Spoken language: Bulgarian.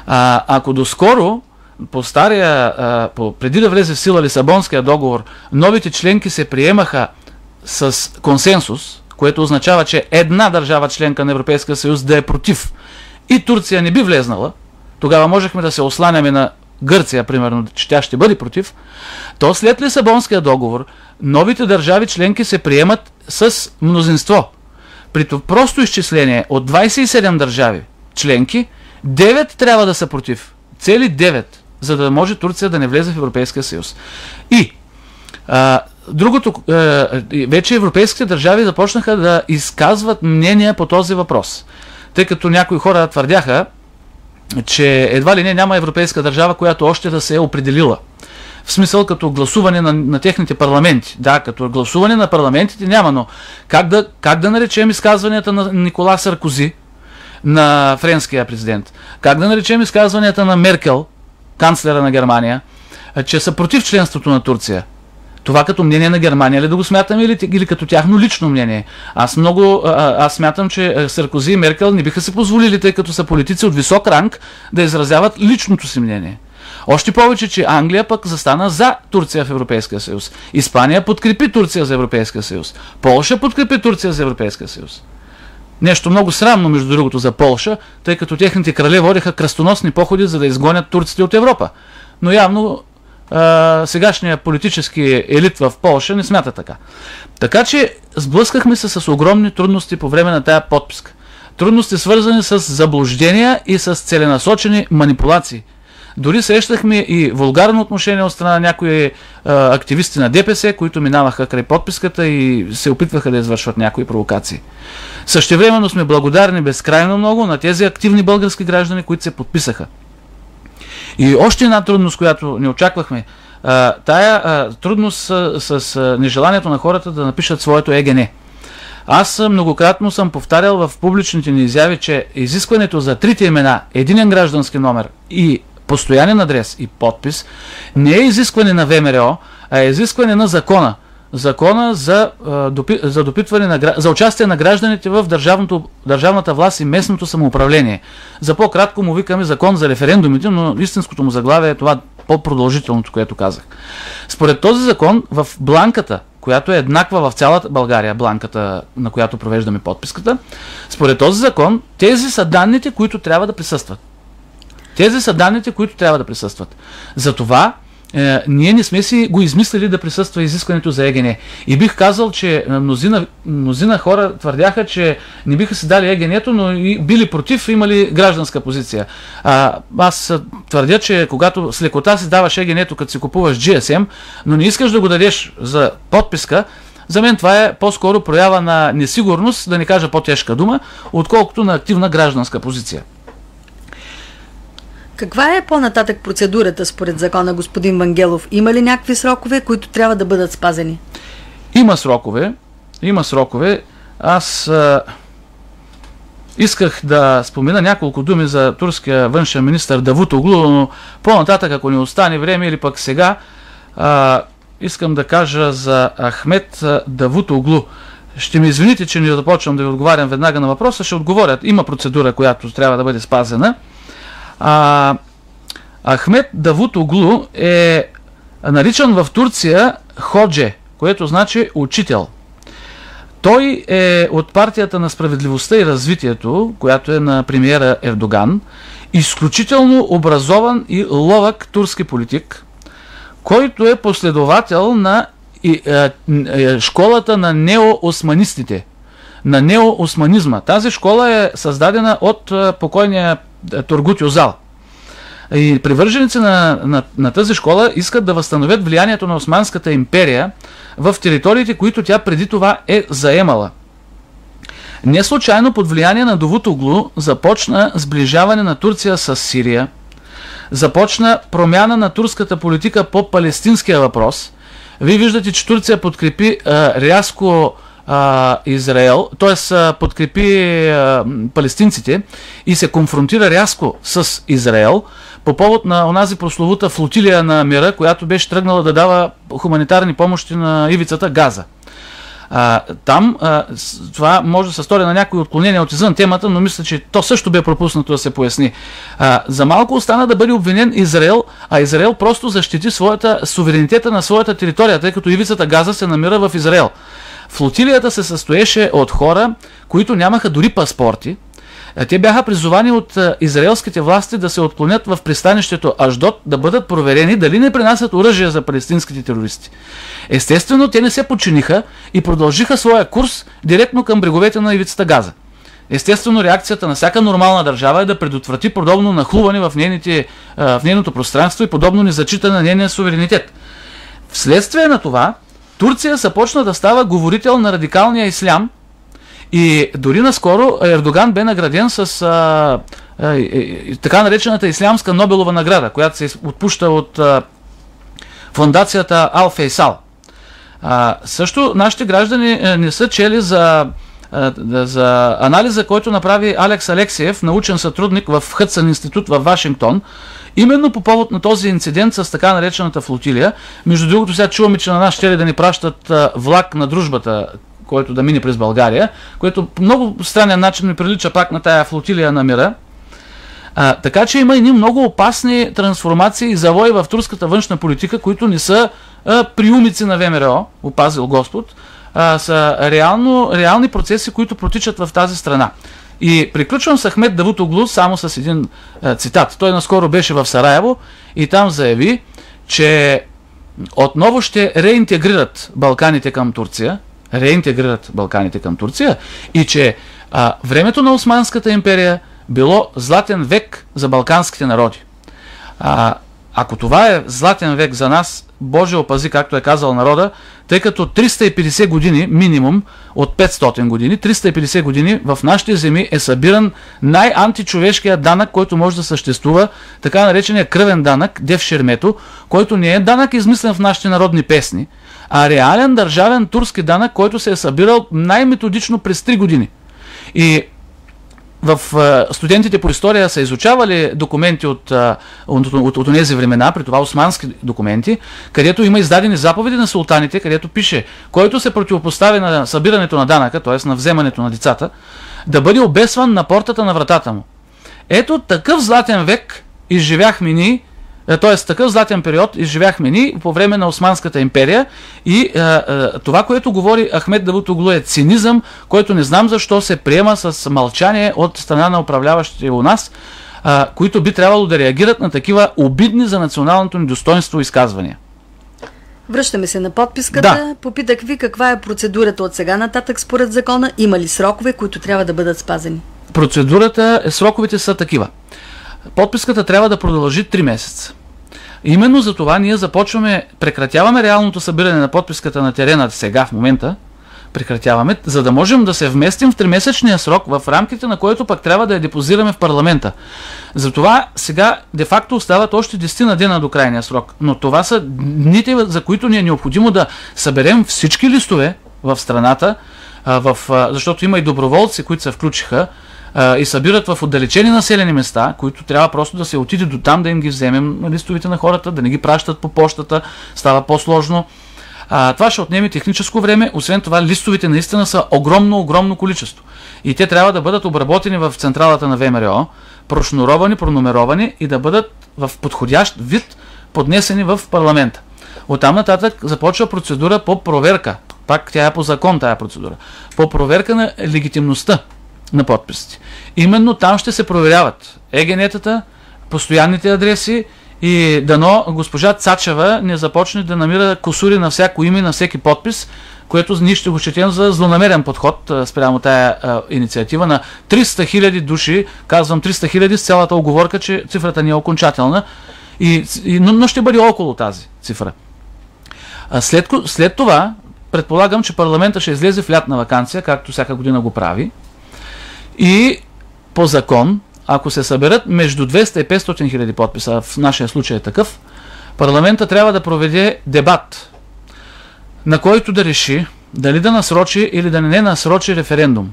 Ако доскоро преди да влезе в сила Лисабонския договор, новите членки се приемаха с консенсус, което означава, че една държава членка на Европейския съюз да е против и Турция не би влезнала, тогава можехме да се осланяме на Гърция, примерно, че тя ще бъде против, то след Лисабонския договор новите държави членки се приемат с мнозинство. При просто изчисление от 27 държави членки, 9 трябва да са против. Цели 9, за да може Турция да не влезе в Европейския съюз. И другото, вече европейските държави започнаха да изказват мнения по този въпрос. Тъй като някои хора твърдяха, че едва ли не няма европейска държава, която още да се е определила. В смисъл като гласуване на техните парламенти. Да, като гласуване на парламентите няма, но как да наречем изказванията на Никола Саркози, на френския президент? Как да наречем изказванията на Меркел, канцлера на Германия, че са против членството на Турция? Това като мнение на Германия ли да го смятаме или като тяхно лично мнение? Аз смятам, че Саркози и Меркел не биха се позволили, тъй като са политици от висок ранг, да изразяват личното си мнение. Още повече, че Англия пък застана за Турция в Европейския съюз. Испания подкрепи Турция за Европейския съюз. Полша подкрепи Турция за Европейския съюз. Нещо много срамно, между другото, за Полша, тъй като техните крале водеха кръстоносни походи, за да изгонят турците от Европа. Но явно сегашният политически елит в Полша не смята така. Така че сблъскахме се с огромни трудности по време на тая подписка. Трудности свързани с заблуждения и с целенасочени манипулации. Дори срещахме и вулгарно отношение от страна на някои активисти на ДПС, които минаваха край подписката и се опитваха да извършват някои провокации. Същевременно сме благодарни безкрайно много на тези активни български граждани, които се подписаха. И още една трудност, която не очаквахме, тая трудност с нежеланието на хората да напишат своето ЕГН. Аз многократно съм повтарял в публичните ни изяви, че изискването за трите имена, единен граждански номер и постоянен адрес и подпис не е изискване на ВМРО, а е изискване на закона. Закона за допитване за участие на гражданите в държавната власт и местното самоуправление. За по-кратко му викаме закон за референдумите, но истинското му заглавие е това по-продължителното, което казах. Според този закон в бланката, която е еднаква в цялата България, бланката, на която провеждаме подписката, според този закон тези са данните, които трябва да присъстват. Тези са данните, които трябва да присъстват. Затова ние не сме си го измислили да присъства изискването за ЕГН. И бих казал, че мнозина хора твърдяха, че не биха си дали ЕГН-то, но и били против, имали гражданска позиция. Аз твърдя, че когато с лекота си даваш ЕГН-то, като си купуваш GSM, но не искаш да го дадеш за подписка, за мен това е по-скоро проява на несигурност, да не кажа по-тежка дума, отколкото на активна гражданска позиция. Каква е по-нататък процедурата според закона, господин Вангелов? Има ли някакви срокове, които трябва да бъдат спазени? Има срокове. Аз исках да спомена няколко думи за турския външен министър Давутоглу, но по-нататък, ако не остане време или пък сега, искам да кажа за Ахмед Давутоглу. Ще ми извините, че не започвам да ви отговарям веднага на въпроса, ще отговорят. Има процедура, която трябва да бъде спазена. Ахмед Давутоглу е наричан в Турция ходже, което значи учител. Той е от партията на справедливостта и развитието, която е на премиера Ердоган, изключително образован и ловък турски политик, който е последовател на школата на неоосманистите, на неоосманизма. Тази школа е създадена от покойния Тургут Юзал. И привърженици на тази школа искат да възстановят влиянието на Османската империя в териториите, които тя преди това е заемала. Не случайно под влияние на Давутоглу започна сближаване на Турция с Сирия, започна промяна на турската политика по палестинския въпрос. Вие виждате, че Турция подкрепи рязко Израел, т.е. подкрепи палестинците и се конфронтира рязко с Израел по повод на онази прословута флотилия на мира, която беше тръгнала да дава хуманитарни помощи на ивицата Газа. Там това може да се стори на някои отклонения от извън темата, но мисля, че то също бе пропуснато да се поясни. За малко остана да бъде обвинен Израел, а Израел просто защити суверенитета на своята територия, тъй като ивицата Газа се намира в Израел. Флотилията се състоеше от хора, които нямаха дори паспорти. Те бяха призовани от израелските власти да се отклонят в пристанището Ашдод, да бъдат проверени дали не принасят оръжие за палестинските терористи. Естествено, те не се подчиниха и продължиха своя курс директно към бреговете на ивицата Газа. Естествено, реакцията на всяка нормална държава е да предотврати подобно нахлуване в нейното пространство и подобно незачитане на нейния суверенитет. Вследствие на това, Турция започна да става говорител на радикалния ислям и дори наскоро Ердоган бе награден с така наречената ислямска Нобелова награда, която се отпуща от фондацията Ал Фейсал. Също нашите граждани не са чели за анализа, който направи Алекс Алексиев, научен сътрудник в Хъдсън институт в Вашингтон, именно по повод на този инцидент с така наречената флотилия. Между другото, сега чуваме, че на нас ще да ни пращат влак на дружбата, който да мине през България, което по много странен начин ми прилича пак на тая флотилия на мира. Така че има едни много опасни трансформации и завои в турската външна политика, които не са приумици на ВМРО, опазил Господ, са реални процеси, които протичат в тази страна. И приключвам с Ахмед Давутоглу само с един цитат. Той наскоро беше в Сараево и там заяви, че отново ще реинтегрират Балканите към Турция, и че времето на Османската империя било златен век за балканските народи. Ако това е златен век за нас, Боже опази, както е казал народа, тъй като 350 години, минимум от 500 години, 350 години в нашите земи е събиран най-античовешкият данък, който може да съществува, така наречения кръвен данък, дев шермето, който не е данък измислен в нашите народни песни, а реален държавен турски данък, който се е събирал най-методично през 3 години. И в студентите по история са изучавали документи от тези времена, при това османски документи, където има издадени заповеди на султаните, където пише, който се противопостави на събирането на данъка, т.е. на вземането на децата, да бъде обесван на портата на вратата му. Ето такъв златен век изживяхме ние, т.е. такъв златен период изживяхме ние по време на Османската империя и това, което говори Ахмед Давутоглу, е цинизъм, който не знам защо се приема с мълчание от страна на управляващите у нас, които би трябвало да реагират на такива обидни за националното ни достоинство изказвания. Връщаме се на подписката. Да. Попитах ви каква е процедурата от сега нататък според закона. Има ли срокове, които трябва да бъдат спазени? Сроковете са такива. Подписката трябва да продължи 3 месеца. Именно за това ние прекратяваме реалното събиране на подписката на терена сега, в момента, прекратяваме, за да можем да се вместим в 3-месечния срок, в рамките на който пък трябва да я депозираме в парламента. Затова сега де-факто остават още 10 дена до крайния срок. Но това са дните, за които ни е необходимо да съберем всички листове в страната, защото има и доброволци, които се включиха, и събират в отдалечени населени места, които трябва просто да се отиде до там, да им ги вземем листовите на хората, да не ги пращат по почтата, става по-сложно. Това ще отнеме техническо време, освен това листовите наистина са огромно количество. И те трябва да бъдат обработени в централата на ВМРО, прошнуровани, пронумеровани и да бъдат в подходящ вид поднесени в парламента. Оттам нататък започва процедура по проверка, пак тя е по закон тая процедура, по проверка на легитимността на подписите. Именно там ще се проверяват ЕГН-тата, постоянните адреси и дано госпожа Цачева не започне да намира кусури на всяко име, на всеки подпис, което ние ще го счетем за злонамерен подход спрямо тая инициатива на 300 000 души. Казвам 300 000 с цялата оговорка, че цифрата не е окончателна, но ще бъде около тази цифра. След това предполагам, че парламента ще излезе в лятна ваканция, както всяка година го прави. И по закон, ако се съберат между 200 и 500 хиляди подписа, в нашия случай е такъв, парламента трябва да проведе дебат, на който да реши дали да насрочи или да не насрочи референдум.